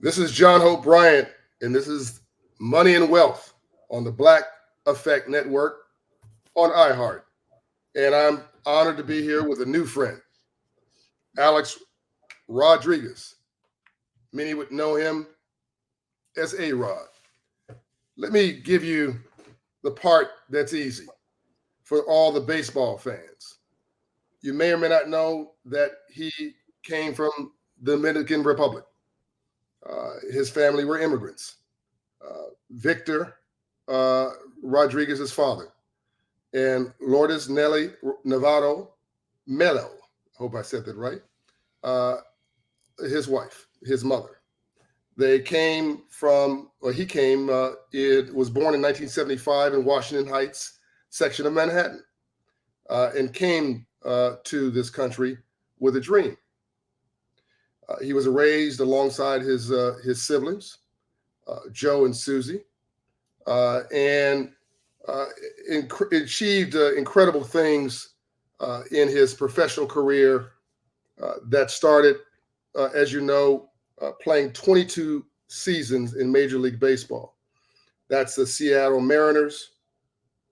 This is John Hope Bryant, and this is Money and Wealth on the Black Effect Network on iHeart. And I'm honored to be here with a new friend, Alex Rodriguez. Many would know him as A-Rod. Let me give you the part that's easy for all the baseball fans. You may or may not know that he came from the Dominican Republic. His family were immigrants. Victor Rodriguez's father and Lourdes Nelly Navarro Melo, I hope I said that right, his wife, his mother. They came from, or he came, it was born in 1975 in Washington Heights section of Manhattan, and came to this country with a dream. He was raised alongside his siblings, Joe and Susie, and achieved incredible things in his professional career that started, as you know, playing 22 seasons in Major League Baseball. That's the Seattle Mariners,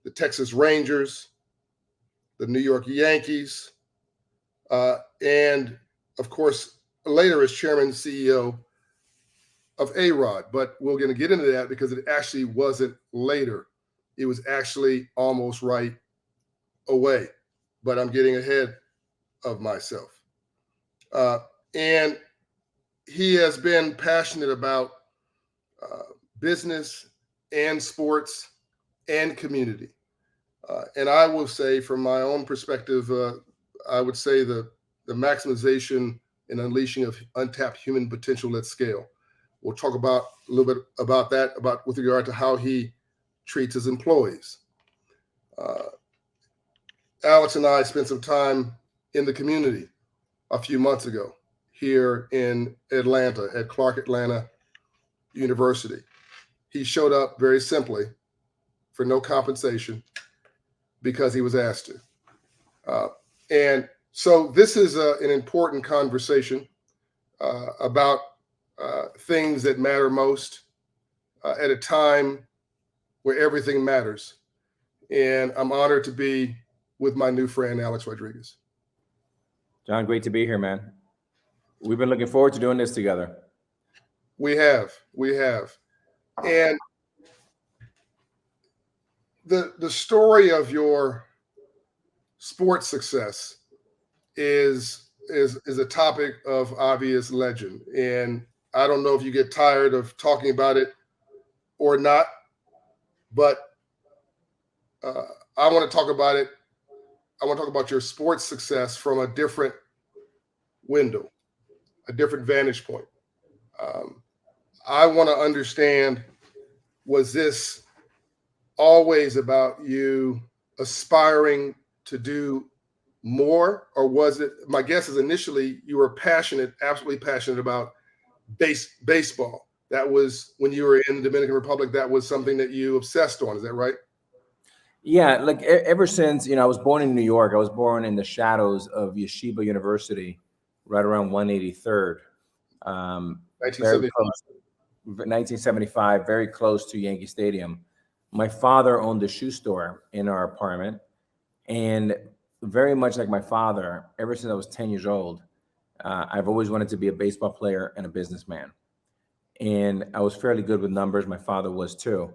the Texas Rangers, the New York Yankees, and of course, later as chairman and CEO of A-Rod. But we're going to get into that because it actually wasn't later. It was actually almost right away. But I'm getting ahead of myself. And he has been passionate about business and sports and community. And I will say, from my own perspective, I would say the maximization and unleashing of untapped human potential at scale. We'll talk about a little bit about that, about with regard to how he treats his employees. Alex and I spent some time in the community a few months ago here in Atlanta at Clark Atlanta University. He showed up very simply for no compensation because he was asked to. And so this is an important conversation about things that matter most at a time where everything matters. And I'm honored to be with my new friend, Alex Rodriguez. John, great to be here, man. We've been looking forward to doing this together. We have. And the story of your sports success is a topic of obvious legend. And I don't know if you get tired of talking about it or not, but I want to talk about it. I want to talk about your sports success from a different window, a different vantage point. I want to understand, was this always about you aspiring to do more, or was it, my guess is initially you were passionate, absolutely passionate about baseball. That was when you were in the Dominican Republic, that was something that you obsessed on. Is that right? Yeah, like ever since, I was born in New York. I was born in the shadows of Yeshiva University, right around 183rd. 1975, very close to Yankee Stadium. My father owned a shoe store in our apartment. And very much like my father, ever since I was 10 years old, I've always wanted to be a baseball player and a businessman. And I was fairly good with numbers. My father was too.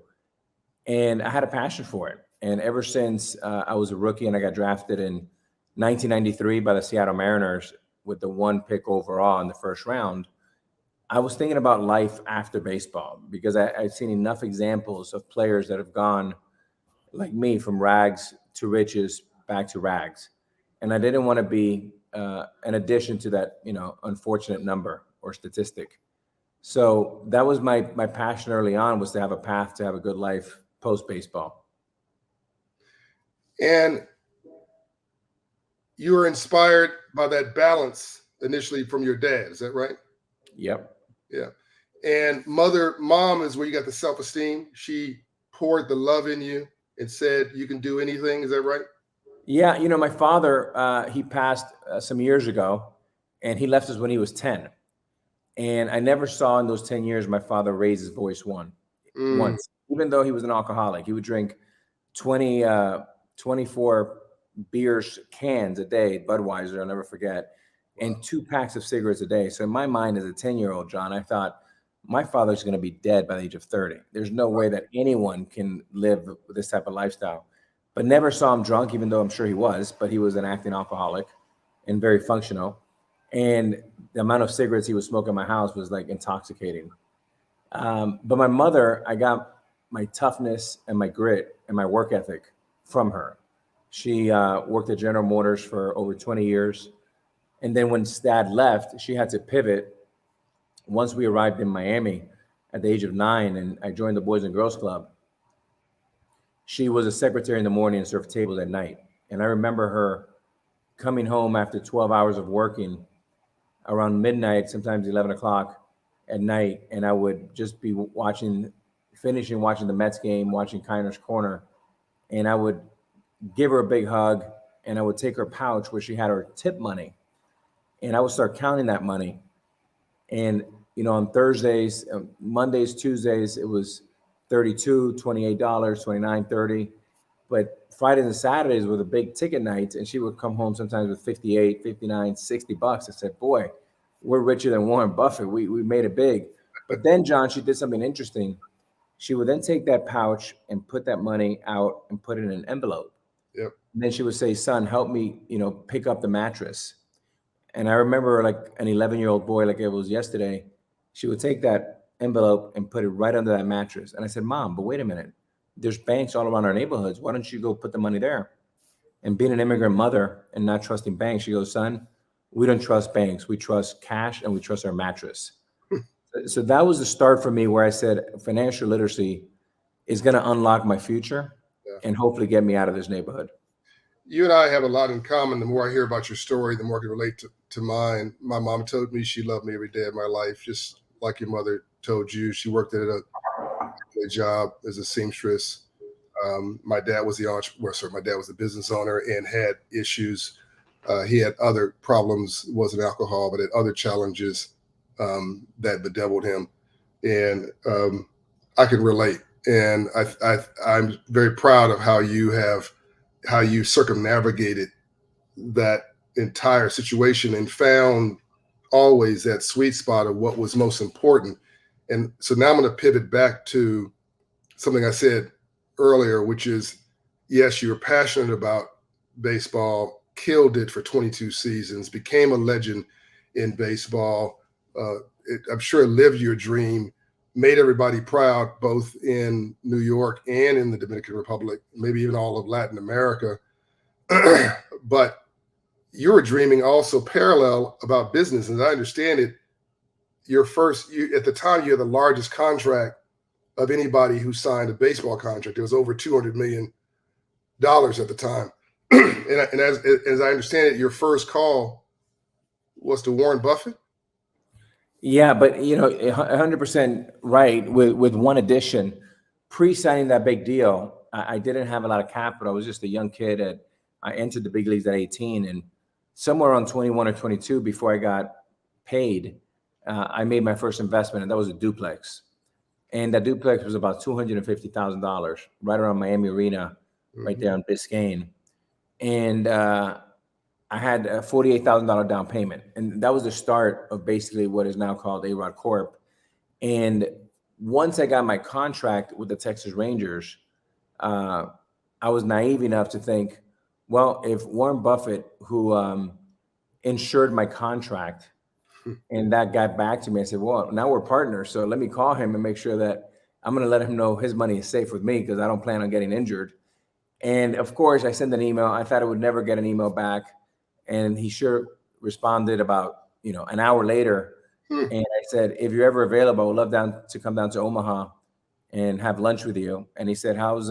And I had a passion for it. And ever since I was a rookie and I got drafted in 1993 by the Seattle Mariners with the 1 pick overall in the first round, I was thinking about life after baseball because I'd seen enough examples of players that have gone like me from rags to riches back to rags. And I didn't want to be an addition to that, unfortunate number or statistic. So that was my passion early on, was to have a path to have a good life post baseball. And you were inspired by that balance initially from your dad. Is that right? Yep. Yeah. And mom is where you got the self-esteem. She poured the love in you and said, you can do anything. Is that right? Yeah. My father, he passed some years ago, and he left us when he was 10. And I never saw in those 10 years my father raise his voice Mm, once, even though he was an alcoholic. He would drink 20, 24 beers cans a day, Budweiser, I'll never forget, wow. and 2 packs of cigarettes a day. So in my mind as a 10-year-old, John, I thought my father's going to be dead by the age of 30. There's no way that anyone can live this type of lifestyle. But never saw him drunk, even though I'm sure he was, but he was an acting alcoholic and very functional. And the amount of cigarettes he would smoke in my house was like intoxicating. But my mother, I got my toughness and my grit and my work ethic from her. She worked at General Motors for over 20 years. And then when dad left, she had to pivot. Once we arrived in Miami at the age of 9 and I joined the Boys and Girls Club, she was a secretary in the morning and served tables at night. And I remember her coming home after 12 hours of working around midnight, sometimes 11 o'clock at night, and I would just be finishing watching the Mets game, watching Kiner's Corner, and I would give her a big hug, and I would take her pouch where she had her tip money, and I would start counting that money. And on Thursdays, Mondays, Tuesdays, it was 32, $28, 29, 30. But Fridays and Saturdays were the big ticket nights, and she would come home sometimes with 58, 59, $60. I said, boy, we're richer than Warren Buffett. We made it big. But then, John, she did something interesting. She would then take that pouch and put that money out and put it in an envelope. Yep. And then she would say, son, help me, pick up the mattress. And I remember like an 11-year-old boy, like it was yesterday, she would take that envelope and put it right under that mattress. And I said, Mom, but wait a minute. There's banks all around our neighborhoods. Why don't you go put the money there? And being an immigrant mother and not trusting banks, she goes, son, we don't trust banks. We trust cash and we trust our mattress. So that was the start for me where I said financial literacy is going to unlock my future Yeah. and hopefully get me out of this neighborhood. You and I have a lot in common. The more I hear about your story, the more I can relate to mine. My mom told me she loved me every day of my life, just like your mother told you. She worked at a job as a seamstress. My dad was my dad was the business owner and had issues. He had other problems, wasn't alcohol, but had other challenges that bedeviled him. And I can relate. And I'm very proud of how you circumnavigated that entire situation and found always that sweet spot of what was most important. And so now I'm going to pivot back to something I said earlier, which is yes, you were passionate about baseball, killed it for 22 seasons, became a legend in baseball. I'm sure it lived your dream, made everybody proud, both in New York and in the Dominican Republic, maybe even all of Latin America. But you were dreaming also parallel about business. As I understand it, at the time, you had the largest contract of anybody who signed a baseball contract. It was over $200 million at the time. and as I understand it, your first call was to Warren Buffett. Yeah, but 100% right. With one addition, pre-signing that big deal, I didn't have a lot of capital. I was just a young kid. I entered the big leagues at 18, and somewhere around 21 or 22, before I got paid, I made my first investment, and that was a duplex. And that duplex was about $250,000, right around Miami Arena, right there on Biscayne. And I had a $48,000 down payment. And that was the start of basically what is now called A-Rod Corp. And once I got my contract with the Texas Rangers, I was naive enough to think, well, if Warren Buffett, who insured my contract, and that got back to me, I said, well, now we're partners. So let me call him and make sure that I'm going to let him know his money is safe with me because I don't plan on getting injured. And of course, I sent an email. I thought I would never get an email back. And he sure responded about, an hour later. Hmm. And I said, if you're ever available, I would love to come down to Omaha and have lunch with you. And he said, how's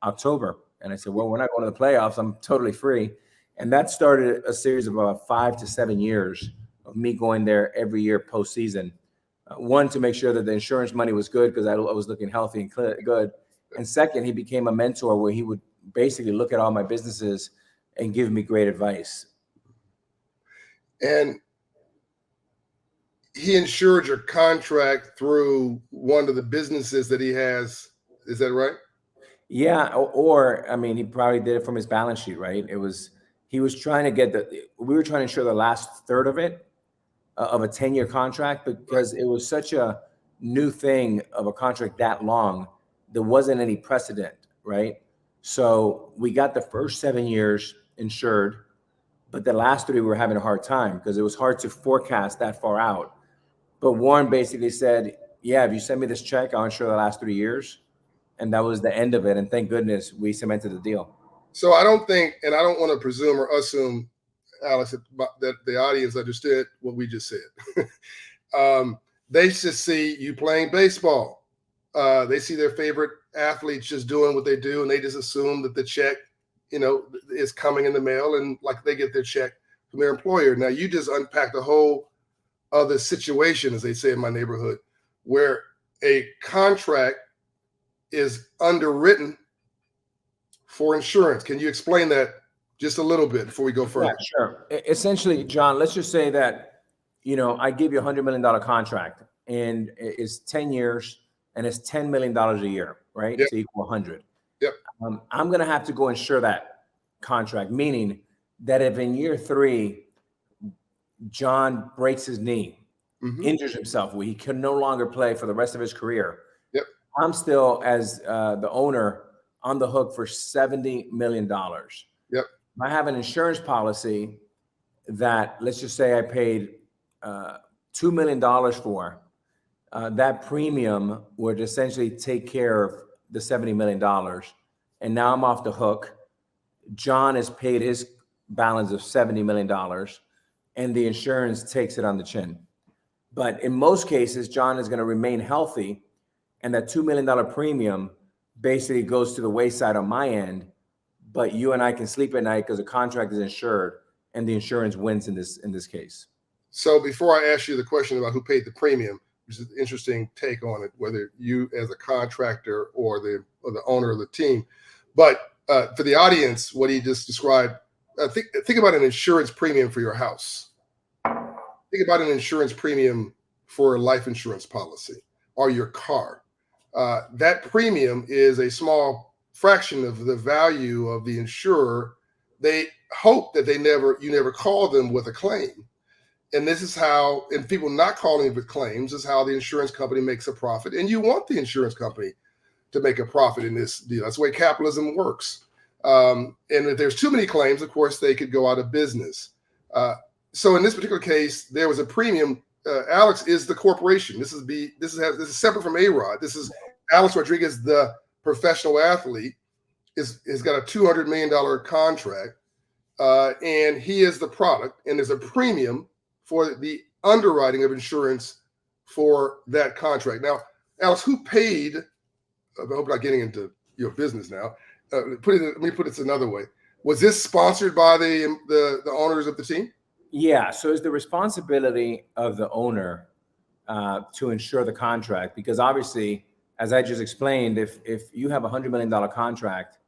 October? And I said, well, we're not going to the playoffs. I'm totally free. And that started a series of about 5 to 7 years of me going there every year postseason. One, to make sure that the insurance money was good because I was looking healthy and good. And second, he became a mentor where he would basically look at all my businesses and give me great advice. And he insured your contract through one of the businesses that he has. Is that right? Yeah, or I mean, he probably did it from his balance sheet, right? He was trying to get we were trying to insure the last third of it, of a 10-year contract, Right. because it was such a new thing of a contract that long. There wasn't any precedent, right? So we got the first 7 years insured, but the last three we were having a hard time because it was hard to forecast that far out. But Warren basically said, yeah, if you send me this check, I'll insure the last 3 years. And that was the end of it. And thank goodness we cemented the deal. So I don't think, and I don't want to presume or assume, Alex, that the audience understood what we just said. They just see you playing baseball. They see their favorite athletes just doing what they do, and they just assume that the check, is coming in the mail, and like they get their check from their employer. Now you just unpacked a whole other situation, as they say in my neighborhood, where a contract is underwritten for insurance. Can you explain that just a little bit before we go Yeah, further? sure. Essentially, John, let's just say that, I give you $100 million contract and it's 10 years and it's $10 million a year, right? Yep. To equal 100. Yep. I'm going to have to go insure that contract, meaning that if in year 3, John breaks his knee, injures himself, where he can no longer play for the rest of his career, Yep. I'm still, as the owner, on the hook for $70 million. Yep. I have an insurance policy that, let's just say I paid $2 million for. That premium would essentially take care of the $70 million. And now I'm off the hook. John has paid his balance of $70 million, and the insurance takes it on the chin. But in most cases, John is going to remain healthy, and that $2 million premium basically goes to the wayside on my end. But you and I can sleep at night because the contract is insured, and the insurance wins in this case. So before I ask you the question about who paid the premium, which is an interesting take on it, whether you as a contractor or the owner of the team, but for the audience, what he just described, think about an insurance premium for your house. Think about an insurance premium for a life insurance policy or your car. That premium is a small fraction of the value of the insurer. They hope that you never call them with a claim. And this is how, and people not calling with claims is how the insurance company makes a profit. And you want the insurance company to make a profit in this deal. That's the way capitalism works. And if there's too many claims, of course, they could go out of business. So in this particular case, there was a premium. Alex is the corporation. This is separate from A-Rod. This is Alex Rodriguez, the professional athlete, has got a $200 million contract, and he is the product. And there's a premium for the underwriting of insurance for that contract. Now, Alex, who paid? I hope I'm not getting into your business now. Let me put it another way. Was this sponsored by the owners of the team? Yeah. So it's the responsibility of the owner to insure the contract, because obviously, as I just explained, if you have $100 million contract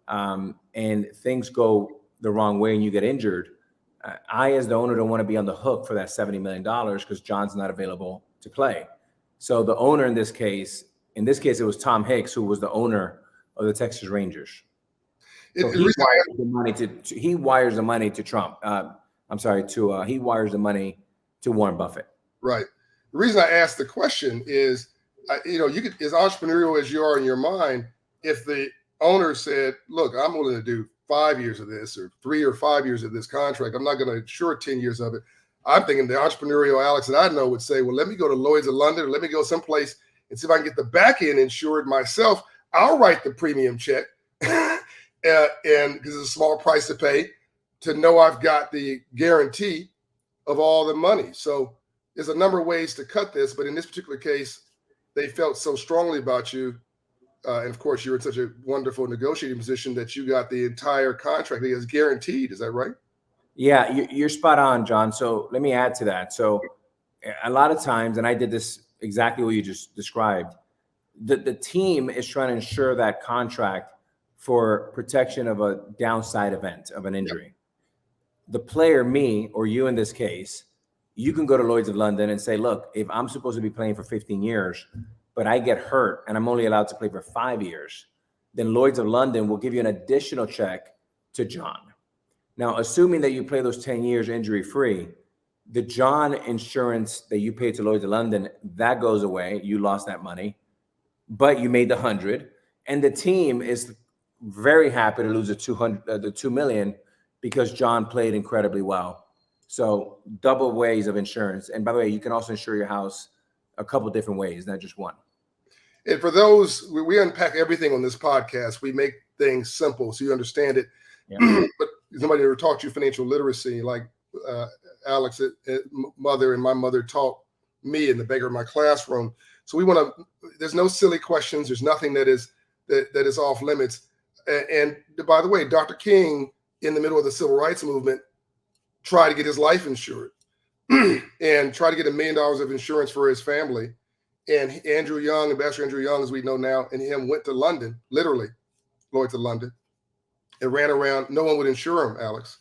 and things go the wrong way and you get injured, I, as the owner, don't want to be on the hook for that $70 million because John's not available to play. So the owner in this case, it was Tom Hicks, who was the owner of the Texas Rangers. So he wires the money to Trump. He wires the money to Warren Buffett. Right. The reason I asked the question is, you could, as entrepreneurial as you are in your mind, if the owner said, "Look, I'm willing to do 5 years of this, or 3 or 5 years of this contract. I'm not going to insure 10 years of it." I'm thinking the entrepreneurial Alex that I know would say, "Well, let me go to Lloyd's of London, or let me go someplace and see if I can get the back end insured myself. I'll write the premium check, and because it's a small price to pay to know I've got the guarantee of all the money." So there's a number of ways to cut this, but in this particular case, they felt so strongly about you. And of course, you're in such a wonderful negotiating position that you got the entire contract that is guaranteed. Is that right? Yeah, you're spot on, John. So let me add to that. So a lot of times, and I did this exactly what you just described, the team is trying to ensure that contract for protection of a downside event of an injury. Yep. The player, me or you in this case, You can go to Lloyd's of London and say, look, if I'm supposed to be playing for 15 years, but I get hurt and I'm only allowed to play for 5 years, then Lloyd's of London will give you an additional check to John. Now, assuming that you play those 10 years injury free, the John insurance that you paid to Lloyd's of London, that goes away. You lost that money, but you made the 100. And the team is very happy to lose the 2 million because John played incredibly well. So double ways of insurance. And by the way, you can also insure your house a couple different ways, not just one. And for those, we unpack everything on this podcast. We make things simple so you understand it. Yeah. But somebody ever taught you financial literacy, like Alex, mother and my mother taught me in the back of my classroom. So we want to. There's no silly questions. There's nothing that is off limits. And by the way, Dr. King, in the middle of the civil rights movement, tried to get his life insured and tried to get $1 million of insurance for his family. And Andrew Young, Ambassador Andrew Young, as we know now, and him went to London, literally, Lloyd's of London, and ran around. No one would insure him, Alex.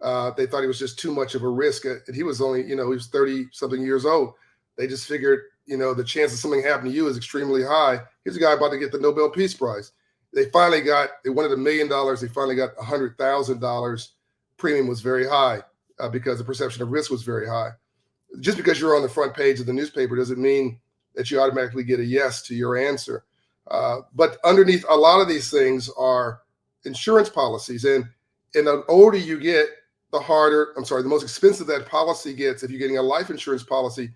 They thought he was just too much of a risk. And he was only, he was 30-something years old. They just figured, the chance of something happening to you is extremely high. Here's a guy about to get the Nobel Peace Prize. They wanted $1 million. They finally got $100,000. Premium was very high because the perception of risk was very high. Just because you're on the front page of the newspaper doesn't mean that you automatically get a yes to your answer. But underneath a lot of these things are insurance policies. And the older you get, the most expensive that policy gets. If you're getting a life insurance policy,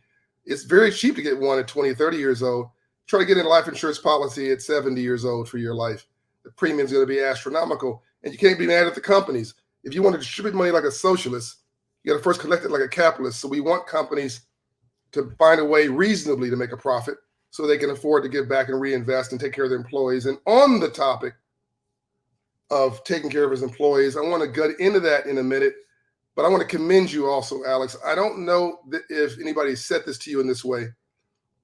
it's very cheap to get one at 20, 30 years old. Try to get a life insurance policy at 70 years old for your life. The premium's going to be astronomical. And you can't be mad at the companies. If you want to distribute money like a socialist, you got to first collect it like a capitalist. So we want companies to find a way reasonably to make a profit so they can afford to give back and reinvest and take care of their employees. And on the topic of taking care of his employees, I want to get into that in a minute, but I want to commend you also, Alex. I don't know if anybody said this to you in this way,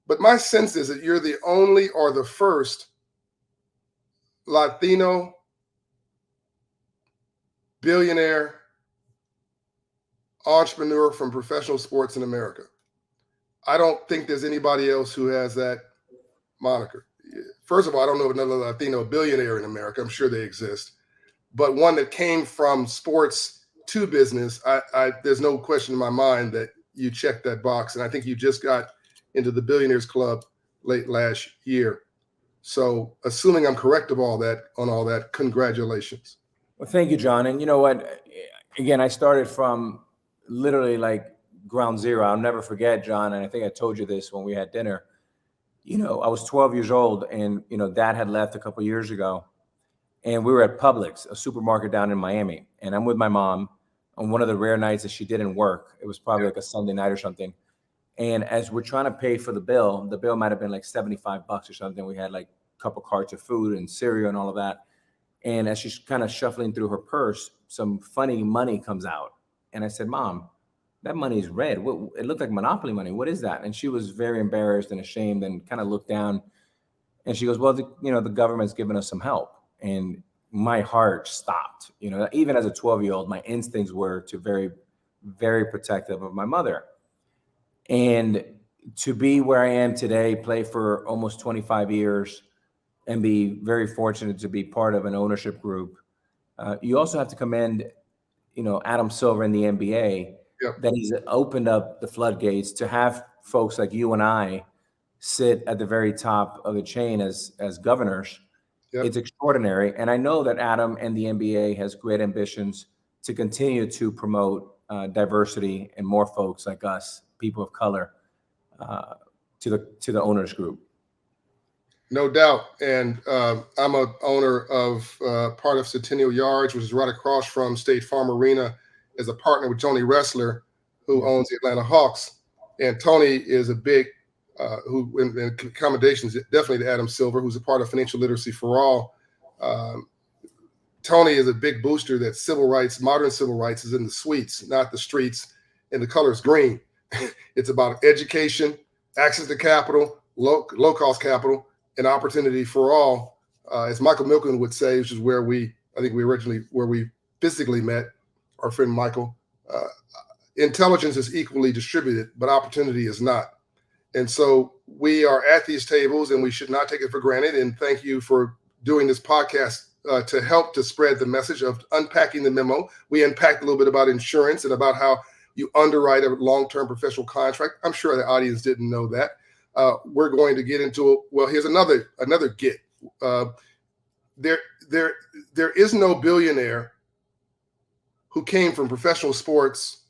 but my sense is that you're the only or the first Latino billionaire entrepreneur from professional sports in America. I don't think there's anybody else who has that moniker. First of all, I don't know another Latino billionaire in America. I'm sure they exist. But one that came from sports to business, there's no question in my mind that you checked that box. And I think you just got into the Billionaires Club late last year. So assuming I'm correct on all that, congratulations. Well, thank you, John. And you know what? Again, I started from literally like ground zero. I'll never forget, John. And I think I told you this when we had dinner. I was 12 years old and, Dad had left a couple of years ago. And we were at Publix, a supermarket down in Miami. And I'm with my mom on one of the rare nights that she didn't work. It was probably like a Sunday night or something. And as we're trying to pay for the bill might have been like $75 or something. We had like a couple carts of food and cereal and all of that. And as she's kind of shuffling through her purse, some funny money comes out. And I said, Mom, that money is red. It looked like Monopoly money. What is that? And she was very embarrassed and ashamed and kind of looked down. And she goes, well, the government's given us some help. And my heart stopped. Even as a 12-year-old, my instincts were to very, very protective of my mother. And to be where I am today, play for almost 25 years, and be very fortunate to be part of an ownership group. You also have to commend, Adam Silver in the NBA, yep, that he's opened up the floodgates to have folks like you and I sit at the very top of the chain as governors. Yep. It's extraordinary. And I know that Adam and the NBA has great ambitions to continue to promote diversity and more folks like us, people of color, to the owners group. No doubt. And I'm an owner of part of Centennial Yards, which is right across from State Farm Arena, as a partner with Tony Ressler, who owns the Atlanta Hawks. And Tony is a big, in accommodations, definitely to Adam Silver, who's a part of Financial Literacy for All. Tony is a big booster that civil rights, modern civil rights, is in the suites, not the streets, and the color is green. It's about education, access to capital, low-cost capital, and opportunity for all. As Michael Milken would say, which is where we physically met, our friend Michael. intelligence is equally distributed, but opportunity is not. And so we are at these tables and we should not take it for granted. And thank you for doing this podcast to help to spread the message of unpacking the memo. We unpacked a little bit about insurance and about how you underwrite a long-term professional contract. I'm sure the audience didn't know that. We're going to get into, well, here's another get. There is no billionaire who came from professional sports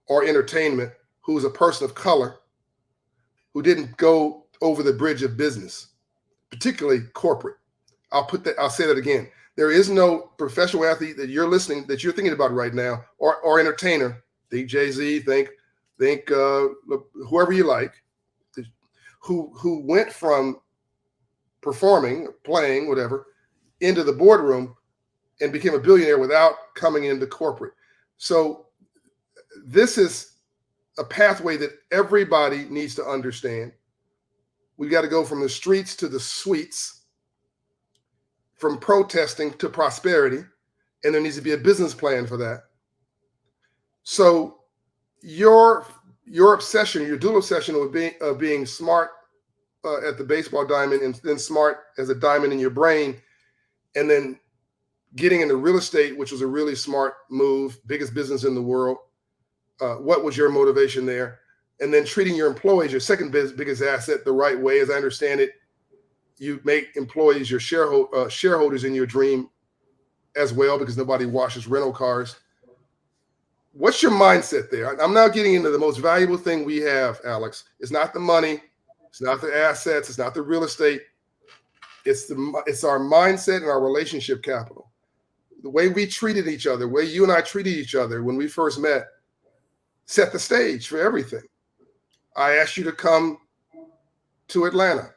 or entertainment who is a person of color who didn't go over the bridge of business, particularly corporate. I'll say that again. There is no professional athlete that you're thinking about right now, or entertainer. Think Jay-Z, think whoever you like, who went from performing, playing, whatever, into the boardroom and became a billionaire without coming into corporate. So this is a pathway that everybody needs to understand. We've got to go from the streets to the suites, from protesting to prosperity, and there needs to be a business plan for that. So your obsession, your dual obsession of being smart at the baseball diamond and then smart as a diamond in your brain, and then getting into real estate, which was a really smart move, biggest business in the world. What was your motivation there? And then treating your employees, your second biggest asset, the right way. As I understand it, you make employees your shareholders in your dream as well, because nobody washes rental cars. What's your mindset there? I'm now getting into the most valuable thing we have, Alex. It's not the money. It's not the assets. It's not the real estate. It's our mindset and our relationship capital. The way we treated each other, the way you and I treated each other when we first met, set the stage for everything. I asked you to come to Atlanta.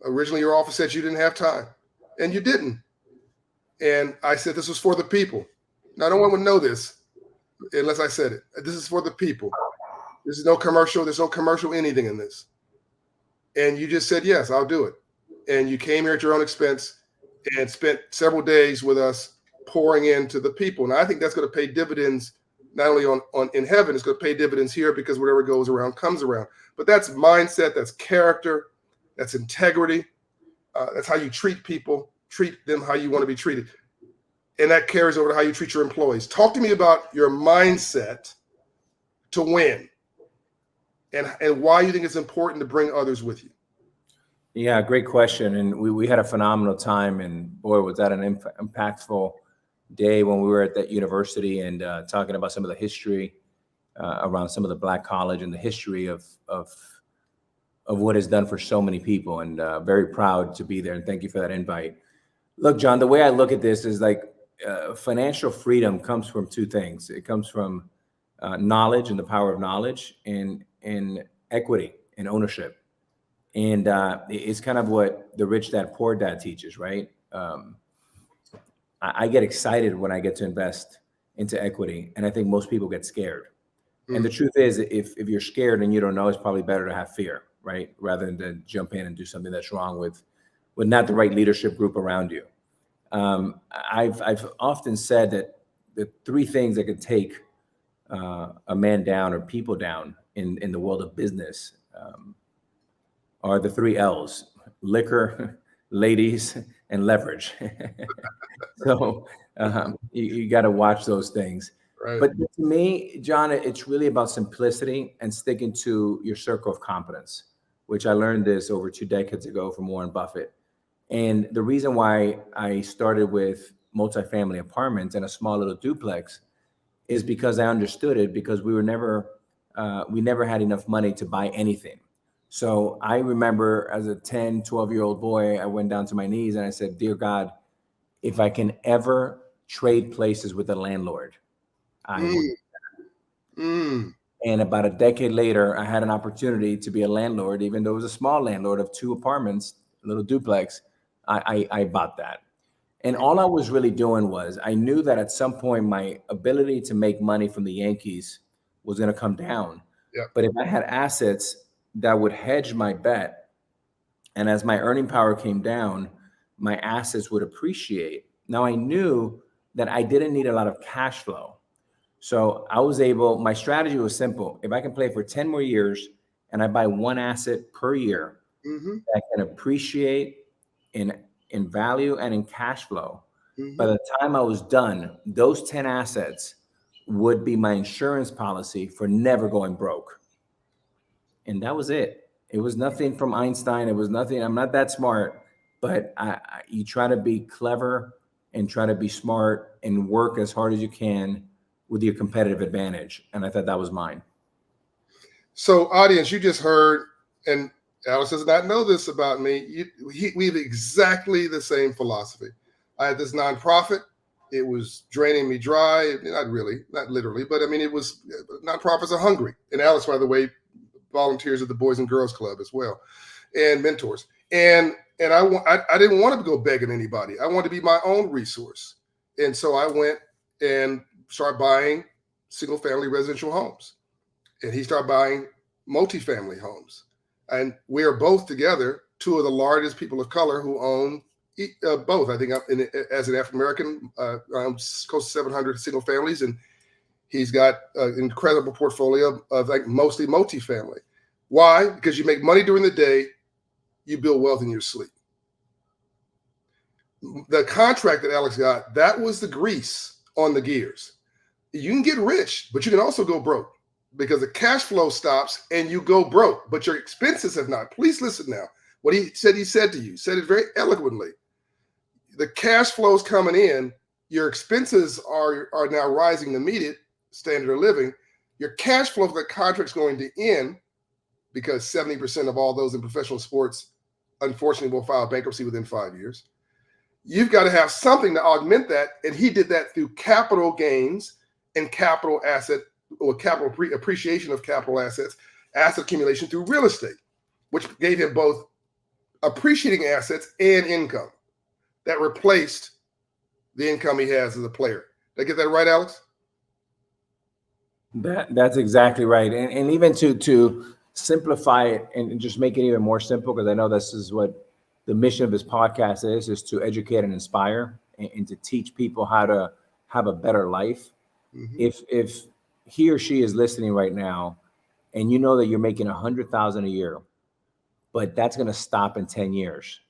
Originally, your office said you didn't have time, and you didn't. And I said this was for the people. Now, no one would know this unless I said it. This is for the people. This is no commercial. There's no commercial anything in this. And you just said, yes, I'll do it. And you came here at your own expense and spent several days with us pouring into the people. And I think that's going to pay dividends, not only on in heaven, it's going to pay dividends here, because whatever goes around comes around. But that's mindset, that's character, that's integrity. That's how you treat people, treat them how you want to be treated. And that carries over to how you treat your employees. Talk to me about your mindset to win and why you think it's important to bring others with you. Yeah, great question. And we had a phenomenal time, and boy, was that an impactful day when we were at that university and talking about some of the history around some of the Black college and the history of what is done for so many people. And very proud to be there. And thank you for that invite. Look, John, the way I look at this is like financial freedom comes from two things. It comes from knowledge and the power of knowledge, and equity and ownership. And it's kind of what the rich dad, poor dad teaches, right? I get excited when I get to invest into equity, and I think most people get scared. And the truth is, if you're scared and you don't know, it's probably better to have fear, right? Rather than to jump in and do something that's wrong with not the right leadership group around you. I've often said that the three things that could take a man down or people down in the world of business are the three L's: liquor, ladies, and leverage. So you got to watch those things. Right. But to me, John, it's really about simplicity and sticking to your circle of competence, which I learned this over 2 decades ago from Warren Buffett. And the reason why I started with multifamily apartments and a small little duplex is because I understood it, because we never had enough money to buy anything. So I remember as a 10, 12-year-old boy, I went down to my knees and I said, dear God, if I can ever trade places with a landlord, I would. And about a decade later, I had an opportunity to be a landlord, even though it was a small landlord of 2 apartments, a little duplex. I bought that. And all I was really doing was, I knew that at some point my ability to make money from the Yankees was going to come down. Yep. But if I had assets that would hedge my bet, and as my earning power came down, my assets would appreciate. Now I knew that I didn't need a lot of cash flow. So I was able, my strategy was simple. If I can play for 10 more years and I buy one asset per year Mm-hmm. that can appreciate in value and in cash flow, by Mm-hmm. the time I was done, those 10 assets would be my insurance policy for never going broke. And that was it. It was nothing from Einstein. It was nothing. I'm not that smart, but you try to be clever and try to be smart and work as hard as you can with your competitive advantage. And I thought that was mine. So, audience, you just heard, and Alex does not know this about me. We have exactly the same philosophy. I had this nonprofit. It was draining me dry. Not really, not literally, but I mean, it was nonprofits are hungry. And Alex, by the way, volunteers at the Boys and Girls Club as well, and mentors. And I didn't want to go begging anybody. I wanted to be my own resource. And so I went and started buying single family residential homes. And he started buying multifamily homes. And we are both together two of the largest people of color who own both. I think as an African American, close to 700 single families, and he's got an incredible portfolio of like mostly multifamily. Why? Because you make money during the day, you build wealth in your sleep. The contract that Alex got, that was the grease on the gears. You can get rich, but you can also go broke because the cash flow stops and you go broke, but your expenses have not. Please listen now. What he said to you, said it very eloquently. The cash flows coming in, your expenses are now rising to meet it, standard of living. Your cash flow for the contract's going to end because 70% of all those in professional sports, unfortunately, will file bankruptcy within 5 years. You've got to have something to augment that. And he did that through capital gains and capital asset or capital appreciation of capital assets, asset accumulation through real estate, which gave him both appreciating assets and income that replaced the income he has as a player. Did I get that right, Alex? That's exactly right. And even to simplify it and just make it even more simple, because I know this is what the mission of this podcast is to educate and inspire and to teach people how to have a better life. Mm-hmm. If he or she is listening right now and you know that you're making 100,000 a year, but that's going to stop in 10 years,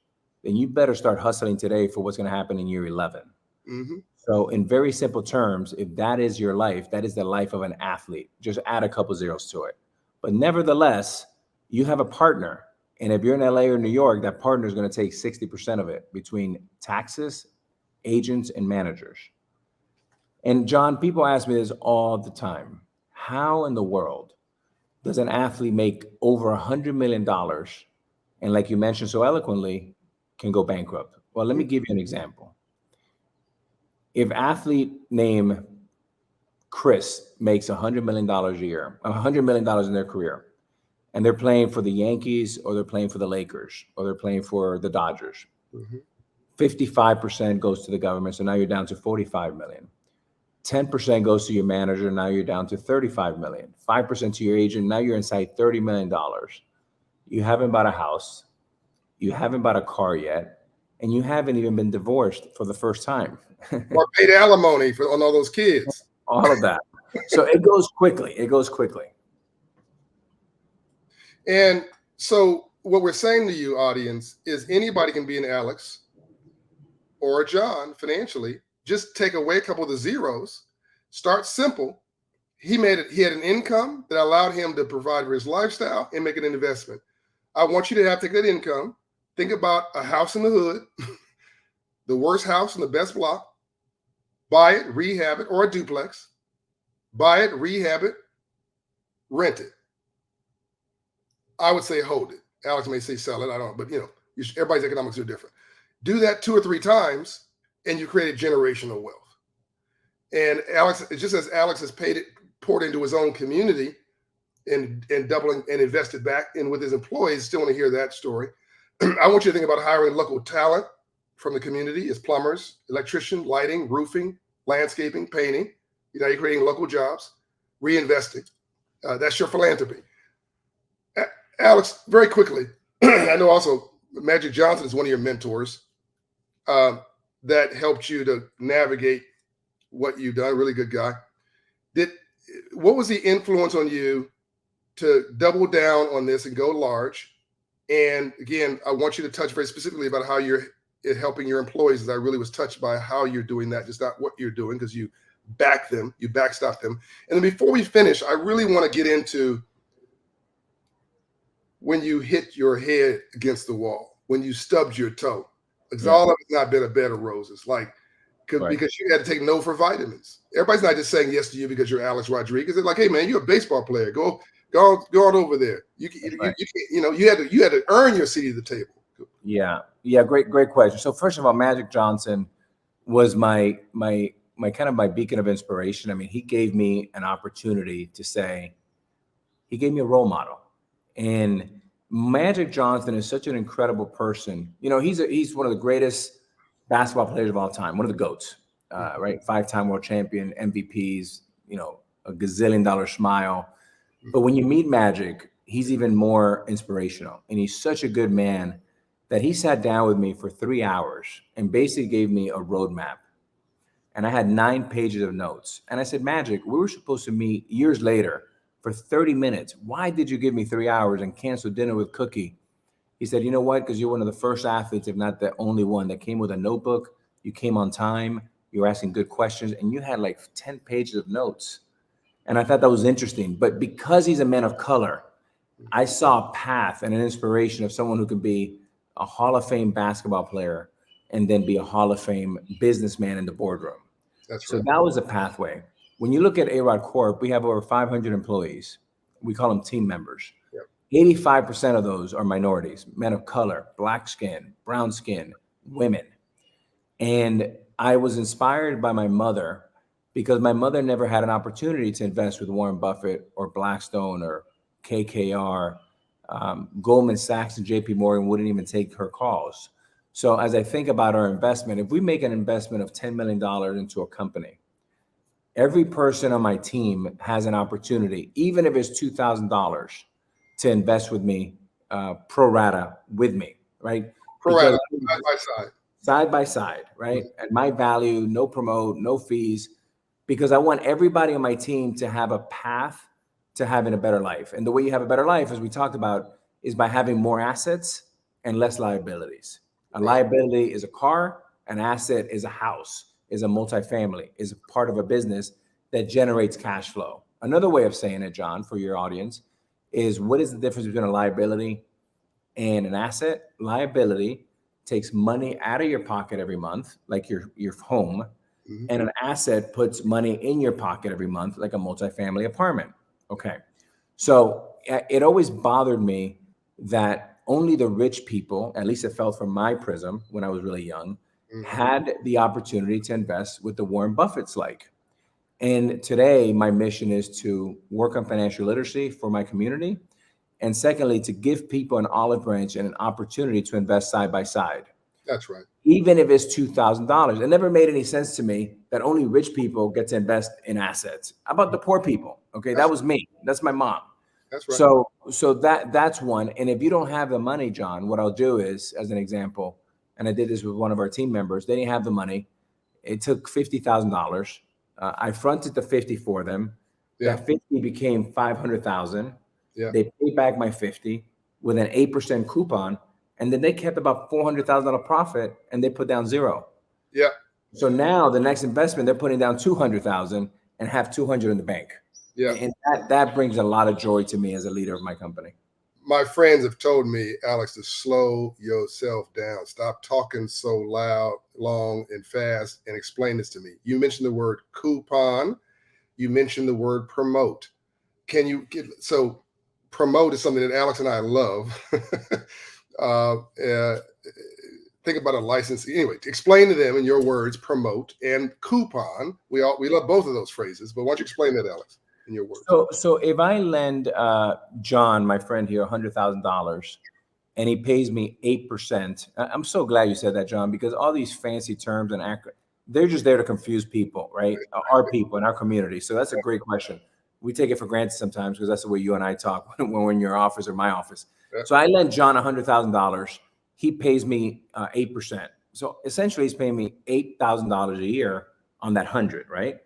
then you better start hustling today for what's going to happen in year 11. Mm-hmm. So in very simple terms, if that is your life, that is the life of an athlete. Just add a couple zeros to it. But nevertheless, you have a partner. And if you're in LA or New York, that partner is going to take 60% of it between taxes, agents, and managers. And John, people ask me this all the time. How in the world does an athlete make over $100 million and, like you mentioned so eloquently, can go bankrupt? Well, let me give you an example. If athlete name Chris makes $100 million a year, $100 million in their career, and they're playing for the Yankees or they're playing for the Lakers or they're playing for the Dodgers, 55% goes to the government. So now you're down to 45 million. 10% goes to your manager. Now you're down to 35 million. 5% to your agent. Now you're inside $30 million. You haven't bought a house. You haven't bought a car yet. And you haven't even been divorced for the first time. Or paid alimony on all those kids. All of that. So it goes quickly. It goes quickly. And so what we're saying to you, audience, is anybody can be an Alex or a John financially. Just take away a couple of the zeros. Start simple. He had an income that allowed him to provide for his lifestyle and make an investment. I want you to have to take that income. Think about a house in the hood, the worst house in the best block. Buy it, rehab it, or a duplex. Buy it, rehab it, rent it. I would say hold it. Alex may say sell it. I don't know, but everybody's economics are different. Do that 2 or 3 times, and you create a generational wealth. And Alex, just as Alex has poured into his own community and doubling and invested back in with his employees, still want to hear that story. I want you to think about hiring local talent from the community as plumbers, electrician, lighting, roofing, landscaping, painting. You're creating local jobs, reinvesting. That's your philanthropy. Alex, very quickly, I know also Magic Johnson is one of your mentors that helped you to navigate what you've done. Really good guy. Did what was the influence on you to double down on this and go large? And again, I want you to touch very specifically about how you're helping your employees. As I really was touched by how you're doing that, just not what you're doing, because you back them, you backstop them. And then before we finish, I really want to get into when you hit your head against the wall, when you stubbed your toe. Because all of it's not been a bed of roses. Like, because you had to take no for vitamins. Everybody's not just saying yes to you because you're Alex Rodriguez. They're like, hey man, you're a baseball player. Go on over there. You had to earn your seat at the table. Yeah. Great question. So first of all, Magic Johnson was my kind of my beacon of inspiration. I mean, he gave me an opportunity to say, he gave me a role model. And Magic Johnson is such an incredible person. You know, he's one of the greatest basketball players of all time, one of the GOATs, right? 5-time world champion, MVPs, you know, a gazillion-dollar smile. But when you meet Magic, he's even more inspirational. And he's such a good man that he sat down with me for 3 hours and basically gave me a roadmap. And I had 9 pages of notes. And I said, Magic, we were supposed to meet years later for 30 minutes. Why did you give me 3 hours and cancel dinner with Cookie? He said, you know what? Because you're one of the first athletes, if not the only one, that came with a notebook. You came on time. You were asking good questions. And you had like 10 pages of notes. And I thought that was interesting. But because he's a man of color, I saw a path and an inspiration of someone who could be a Hall of Fame basketball player and then be a Hall of Fame businessman in the boardroom. That's So right. that was a pathway. When you look at A-Rod Corp, we have over 500 employees. We call them team members. Yep. 85% of those are minorities, men of color, black skin, brown skin, women. And I was inspired by my mother because my mother never had an opportunity to invest with Warren Buffett or Blackstone or KKR. Goldman Sachs and JP Morgan wouldn't even take her calls. So as I think about our investment, if we make an investment of $10 million into a company, every person on my team has an opportunity, even if it's $2,000, to invest with me, pro rata with me, right? Pro rata, side by side. Side by side, right? And my value, no promote, no fees, because I want everybody on my team to have a path to having a better life. And the way you have a better life, as we talked about, is by having more assets and less liabilities. A liability is a car, an asset is a house, is a multifamily, is a part of a business that generates cash flow. Another way of saying it, John, for your audience, is what is the difference between a liability and an asset? Liability takes money out of your pocket every month, like your home, and an asset puts money in your pocket every month, like a multifamily apartment. Okay. So it always bothered me that only the rich people, at least it felt from my prism when I was really young, had the opportunity to invest with the Warren Buffetts like. And today, my mission is to work on financial literacy for my community. And secondly, to give people an olive branch and an opportunity to invest side by side. That's right. Even if it's $2,000. It never made any sense to me that only rich people get to invest in assets. How about the poor people? Okay, that was me. That's my mom. That's right. So that's one. And if you don't have the money, John, what I'll do is, as an example, and I did this with one of our team members, they didn't have the money. It took $50,000. I fronted the 50 for them. Yeah. That 50 became 500,000. Yeah. They paid back my 50 with an 8% coupon. And then they kept about $400,000 profit and they put down zero. Yeah. So now the next investment, they're putting down 200,000 and have 200 in the bank. Yeah. And that brings a lot of joy to me as a leader of my company. My friends have told me, Alex, to slow yourself down. Stop talking so loud, long, and fast, and explain this to me. You mentioned the word coupon. You mentioned the word promote. Can you get, so promote is something that Alex and I love. Think about a license. Anyway, explain to them in your words, promote and coupon. We love both of those phrases, but why don't you explain that, Alex, in your words? So if I lend John, my friend here, $100,000, and he pays me 8%, I'm so glad you said that, John, because all these fancy terms and they're just there to confuse people, right? Our people in our community. So that's a great question. We take it for granted sometimes because that's the way you and I talk when we're in your office or my office. So I lend John $100,000. He pays me 8%. So essentially, he's paying me $8,000 a year on that 100, right?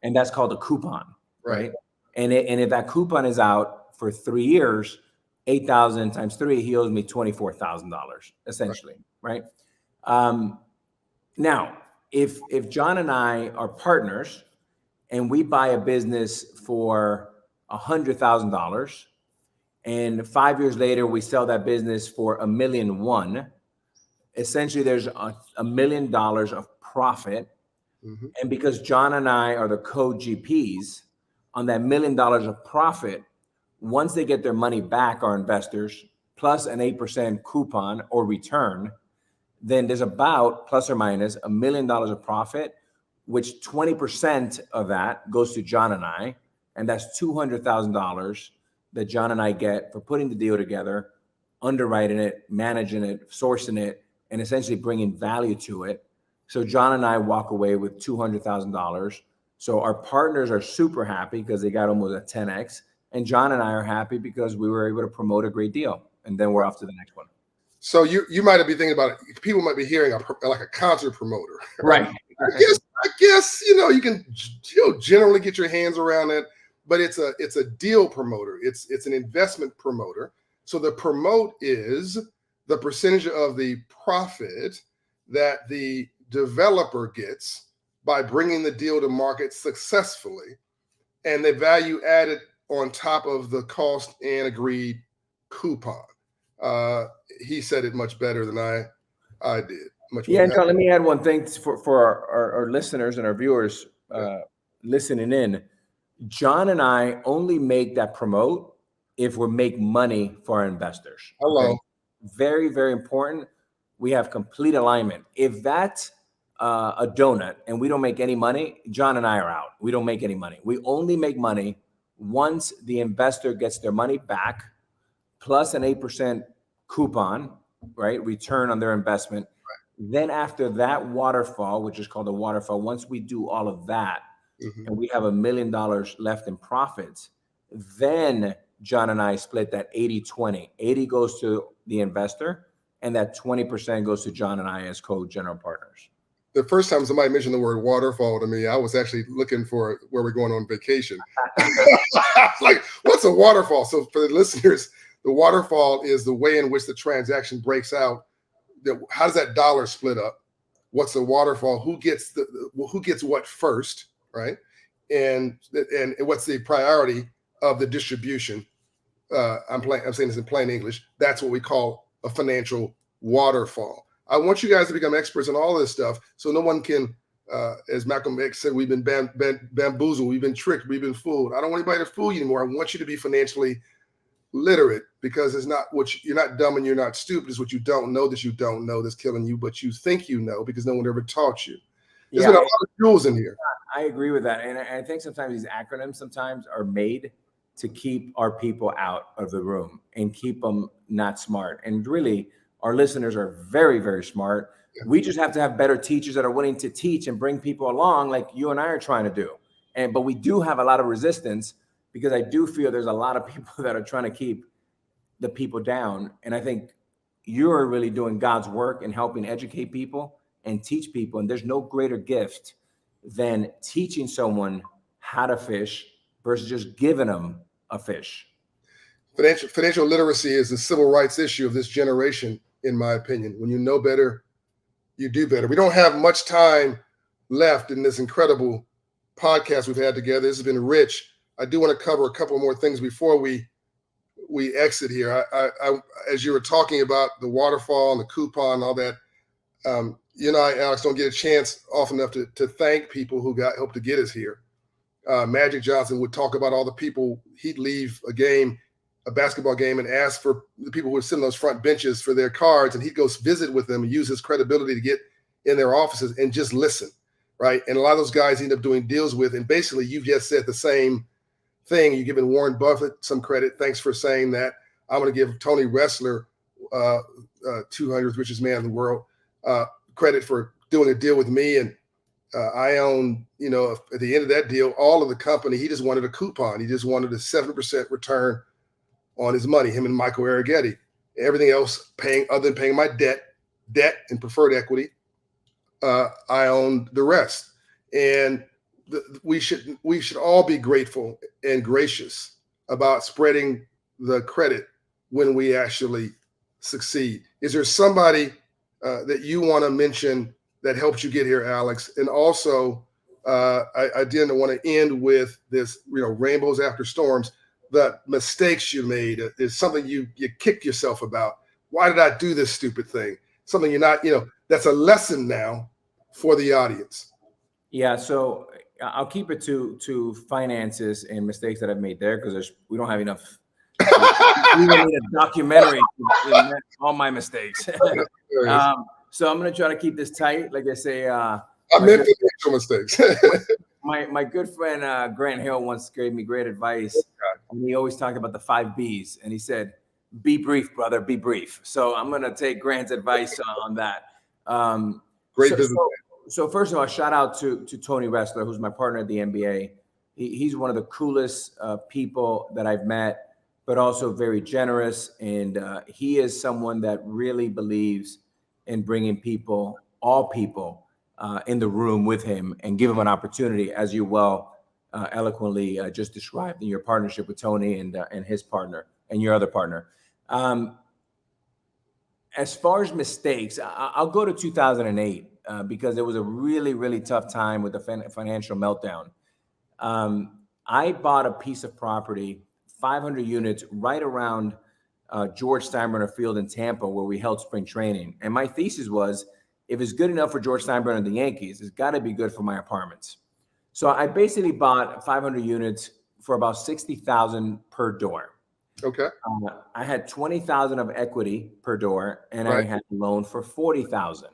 And that's called a coupon. right? And if that coupon is out for 3 years, 8,000 times 3, he owes me $24,000 essentially, right? Now, if John and I are partners and we buy a business for $100,000, and 5 years later we sell that business for $1,000,001, essentially there's $1,000,000 of profit. Mm-hmm. And because John and I are the co-GPs on that $1,000,000 of profit, once they get their money back, our investors, plus an 8% coupon or return, then there's about plus or minus $1,000,000 of profit, which 20% of that goes to John and I. And that's $200,000 that John and I get for putting the deal together, underwriting it, managing it, sourcing it, and essentially bringing value to it. So John and I walk away with $200,000. So our partners are super happy because they got almost a 10x. And John and I are happy because we were able to promote a great deal. And then we're off to the next one. So you might be thinking about it. People might be hearing like a concert promoter, right? I guess you can generally get your hands around it, but it's a deal promoter. It's an investment promoter. So the promote is the percentage of the profit that the developer gets by bringing the deal to market successfully, and the value added on top of the cost and agreed coupon. He said it much better than I did. Yeah, and John, let me add one thing for our listeners and our viewers listening in. John and I only make that promote if we make money for our investors. Hello. Okay? Very, very important. We have complete alignment. If that's a donut and we don't make any money, John and I are out. We don't make any money. We only make money once the investor gets their money back, plus an 8% coupon, right? Return on their investment. Right. Then after that waterfall, which is called a waterfall, once we do all of that, and we have $1,000,000 left in profits, then John and I split that 80-20. 80 goes to the investor, and that 20% goes to John and I as co-general partners. The first time somebody mentioned the word waterfall to me, I was actually looking for where we're going on vacation. Like, what's a waterfall? So for the listeners, the waterfall is the way in which the transaction breaks out. How does that dollar split up? What's the waterfall? Who gets what first, right? And what's the priority of the distribution? I'm saying this in plain English. That's what we call a financial waterfall. I want you guys to become experts in all this stuff, so no one can, as Malcolm X said, we've been bamboozled, we've been tricked, we've been fooled. I don't want anybody to fool you anymore. I want you to be financially literate, because it's not you're not dumb and you're not stupid. It's what you don't know that you don't know that's killing you, but you think you know because no one ever taught you. There's been a lot of rules in here. I agree with that, and I think sometimes these acronyms sometimes are made to keep our people out of the room and keep them not smart. And really, our listeners are very, very smart. Yeah. We just have to have better teachers that are willing to teach and bring people along, like you and I are trying to do. But we do have a lot of resistance, because I do feel there's a lot of people that are trying to keep the people down. And I think you're really doing God's work in helping educate people and teach people. And there's no greater gift than teaching someone how to fish versus just giving them a fish. Financial literacy is a civil rights issue of this generation, in my opinion. When you know better, you do better. We don't have much time left in this incredible podcast we've had together. This has been rich. I do want to cover a couple more things before we exit here. I as you were talking about the waterfall and the coupon and all that, Alex, don't get a chance often enough to thank people who helped to get us here. Magic Johnson would talk about all the people. He'd leave a basketball game, and ask for the people who were sitting on those front benches for their cards, and he'd go visit with them and use his credibility to get in their offices and just listen, right? And a lot of those guys he ended up doing deals with, and basically you've just said the same thing. You're giving Warren Buffett some credit. Thanks for saying that. I'm going to give Tony Ressler, 200th richest man in the world, credit for doing a deal with me. And I own, at the end of that deal, all of the company. He just wanted a coupon. He just wanted a 7% return on his money, him and Michael Arrighetti. Everything else other than paying my debt and preferred equity, I owned the rest. And we should all be grateful and gracious about spreading the credit when we actually succeed. Is there somebody that you want to mention that helped you get here, Alex? And also, I didn't want to end with this, rainbows after storms. The mistakes you made is something you kicked yourself about. Why did I do this stupid thing? Something you're not, that's a lesson now for the audience. Yeah, so I'll keep it to finances and mistakes that I've made there, because we don't have enough. We will need a documentary in all my mistakes. So I'm going to try to keep this tight. Like I say, I meant to make some mistakes. my good friend Grant Hill once gave me great advice, and he always talked about the 5 B's, and he said, "Be brief, brother. Be brief." So I'm going to take Grant's advice on that. Great business. So first of all, shout out to Tony Ressler, who's my partner at the NBA. He's one of the coolest people that I've met, but also very generous. And he is someone that really believes in bringing all people in the room with him and give him an opportunity, as you well eloquently just described in your partnership with Tony and his partner and your other partner. As far as mistakes, I'll go to 2008 because it was a really, really tough time with the financial meltdown. I bought a piece of property, 500 units, right around George Steinbrenner Field in Tampa, where we held spring training. And my thesis was, if it's good enough for George Steinbrenner and the Yankees, it's got to be good for my apartments. So I basically bought 500 units for about $60,000 per door. Okay. I had $20,000 of equity per door, and I had a loan for $40,000.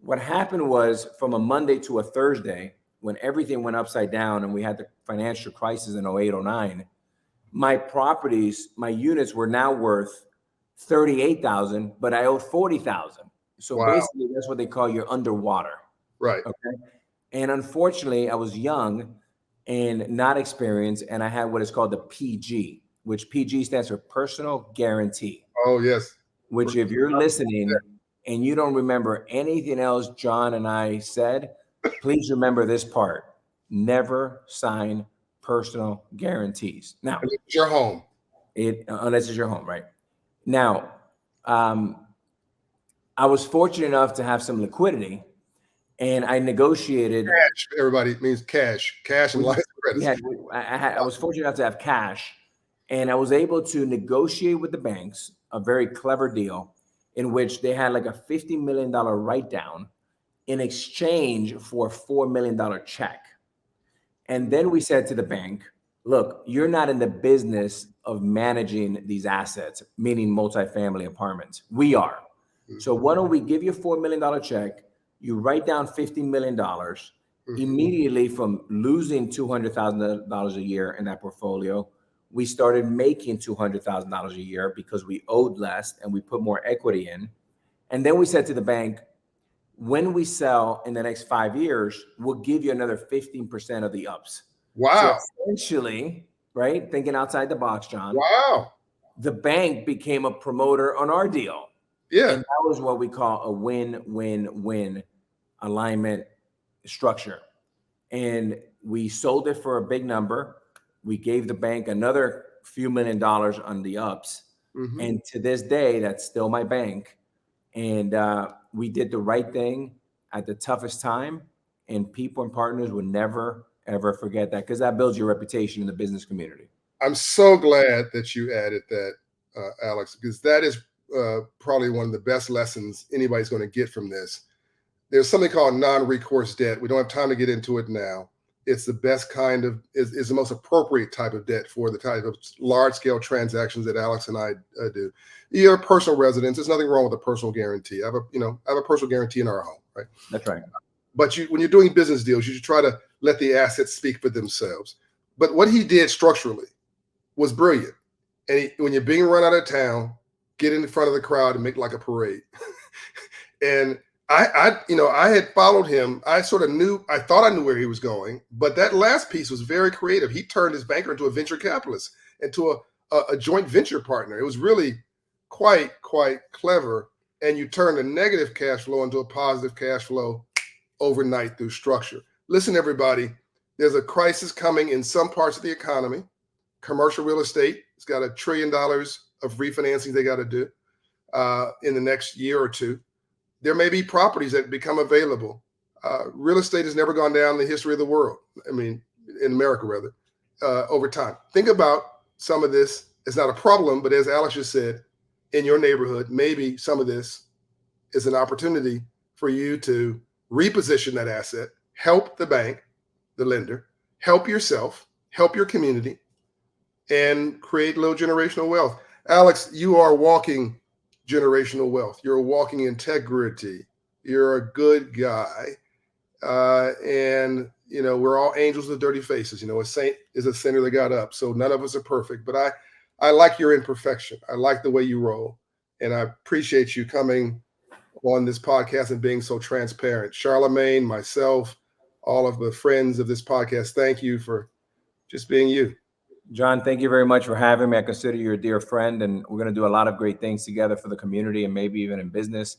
What happened was, from a Monday to a Thursday, when everything went upside down and we had the financial crisis in 08, 09, my units were now worth $38,000, but I owed $40,000. So basically, that's what they call you're underwater. Right. Okay. And unfortunately, I was young and not experienced, and I had what is called the PG, which PG stands for personal guarantee. Oh, yes. Which, if you're listening and you don't remember anything else John and I said, please remember this part. Never sign personal guarantees. Now, unless it's your home. Unless it's your home, right? Now, I was fortunate enough to have some liquidity, and I negotiated. Cash, everybody, means cash and lines of credit. I was fortunate enough to have cash, and I was able to negotiate with the banks a very clever deal in which they had like a $50 million write down in exchange for a $4 million check. And then we said to the bank, look, you're not in the business of managing these assets, meaning multifamily apartments. We are. So why don't we give you a $4 million check? You write down $50 million. Immediately, from losing $200,000 a year in that portfolio, we started making $200,000 a year because we owed less and we put more equity in. And then we said to the bank, when we sell in the next 5 years, we'll give you another 15% of the ups. Wow. So essentially, right, thinking outside the box, John. Wow. The bank became a promoter on our deal. Yeah. And that was what we call a win-win-win alignment structure. And we sold it for a big number. We gave the bank another few $1 million on the ups. And to this day, that's still my bank. And we did the right thing at the toughest time. And people and partners would never, ever forget that, because that builds your reputation in the business community. I'm so glad that you added that, Alex, because that is probably one of the best lessons anybody's going to get from this. There's something called non-recourse debt. We don't have time to get into it now. It's the best kind of, is the most appropriate type of debt for the type of large-scale transactions that Alex and I do. You're a personal residence. There's nothing wrong with a personal guarantee. I have a personal guarantee in our home, right? That's right. But when you're doing business deals, you should try to let the assets speak for themselves. But what he did structurally was brilliant. And when you're being run out of town, get in front of the crowd and make like a parade. And I had followed him. I thought I knew where he was going, but that last piece was very creative. He turned his banker into a venture capitalist, into a joint venture partner. It was really quite clever. And you turn a negative cash flow into a positive cash flow overnight through structure. Listen, everybody, There's a crisis coming in some parts of the economy. Commercial real estate, it's got $1 trillion of refinancing they got to do in the next year or two. There may be properties that become available. Real estate has never gone down in the history of the world. I mean, in America, rather, over time. Think about some of this. It's not a problem, but as Alex just said, in your neighborhood, maybe some of this is an opportunity for you to reposition that asset, help the bank, the lender, help yourself, help your community, and create low generational wealth. Alex, you are walking generational wealth. You're walking integrity. You're a good guy. And, you know, we're all angels with dirty faces. You know, a saint is a sinner that got up. So none of us are perfect. But I like your imperfection. I like the way you roll. And I appreciate you coming on this podcast and being so transparent. Charlemagne, myself, all of the friends of this podcast, thank you for just being you. John, thank you very much for having me. I consider you a dear friend, and we're going to do a lot of great things together for the community and maybe even in business.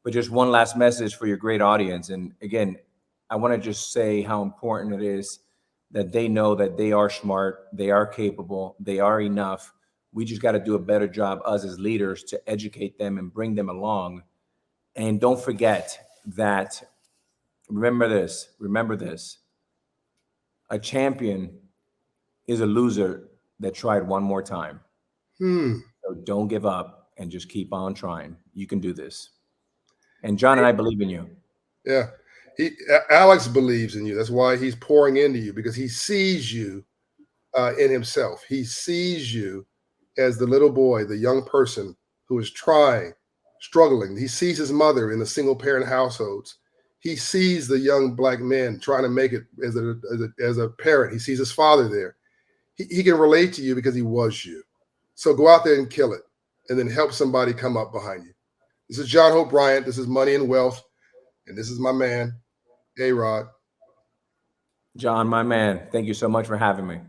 But just one last message for your great audience. And again, I want to just say how important it is that they know that they are smart, they are capable, they are enough. We just got to do a better job, us as leaders, to educate them and bring them along. And don't forget that, remember this, a champion is a loser that tried one more time. So don't give up and just keep on trying. You can do this. And John and I believe in you. Yeah. Alex believes in you. That's why he's pouring into you, because he sees you in himself. He sees you as the little boy, the young person who is trying, struggling. He sees his mother in the single parent households. He sees the young Black men trying to make it as a parent. He sees his father there. He can relate to you because he was you. So go out there and kill it, and then help somebody come up behind you. This is John Hope Bryant. This is Money and Wealth. And this is my man, A-Rod. John, my man, thank you so much for having me.